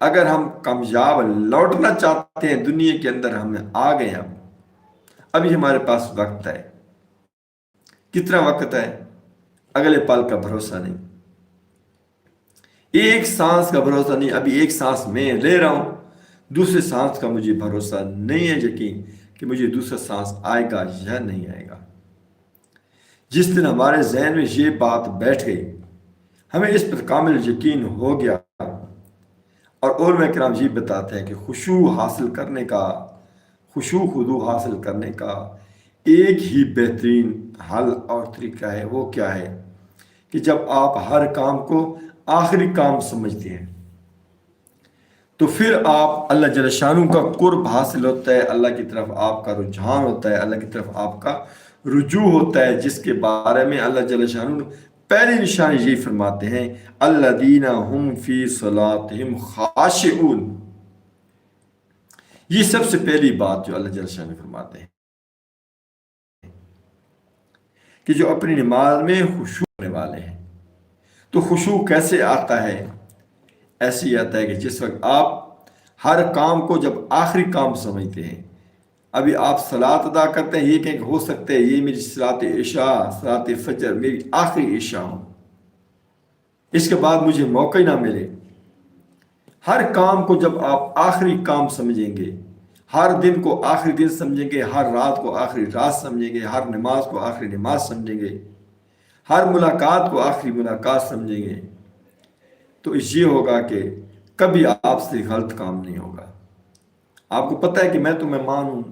اگر ہم کامیاب لوٹنا چاہتے ہیں دنیا کے اندر، ہم آ گئے، ابھی ہمارے پاس وقت ہے۔ کتنا وقت ہے؟ اگلے پل کا بھروسہ نہیں، ایک سانس کا بھروسہ نہیں۔ ابھی ایک سانس میں لے رہا ہوں، دوسرے سانس کا مجھے بھروسہ نہیں ہے، یقین کہ مجھے دوسرا سانس آئے گا یا نہیں آئے گا۔ جس دن ہمارے ذہن میں یہ بات بیٹھ گئی، ہمیں اس پر کامل یقین ہو گیا، اور علماء کرام یہ بتاتے ہیں کہ خشوع حاصل کرنے کا، خشوع خضوع حاصل کرنے کا ایک ہی بہترین حل اور طریقہ ہے۔ وہ کیا ہے؟ کہ جب آپ ہر کام کو آخری کام سمجھتے ہیں تو پھر آپ اللہ جل شانہ کا قرب حاصل ہوتا ہے، اللہ کی طرف آپ کا رجحان ہوتا ہے، اللہ کی طرف آپ کا رجوع ہوتا ہے، جس کے بارے میں اللہ جل شانہ پہلی نشانی یہی فرماتے ہیں، الذین هم فی صلاتہم خاشعون۔ یہ سب سے پہلی بات جو اللہ جل شانہ فرماتے ہیں کہ جو اپنی نماز میں خشوع کرنے والے ہیں۔ تو خشوع کیسے آتا ہے؟ ایسے ہی آتا ہے کہ جس وقت آپ ہر کام کو جب آخری کام سمجھتے ہیں، ابھی آپ صلاۃ ادا کرتے ہیں، یہ کہ ہو سکتا ہے یہ میری صلاۃ عشاء، صلاۃ فجر میری آخری عشاء ہو، اس کے بعد مجھے موقع ہی نہ ملے۔ ہر کام کو جب آپ آخری کام سمجھیں گے، ہر دن کو آخری دن سمجھیں گے، ہر رات کو آخری رات سمجھیں گے، ہر نماز کو آخری نماز سمجھیں گے، ہر ملاقات کو آخری ملاقات سمجھیں گے، تو یہ ہوگا کہ کبھی آپ سے غلط کام نہیں ہوگا۔ آپ کو پتہ ہے کہ میں تو مہمان ہوں،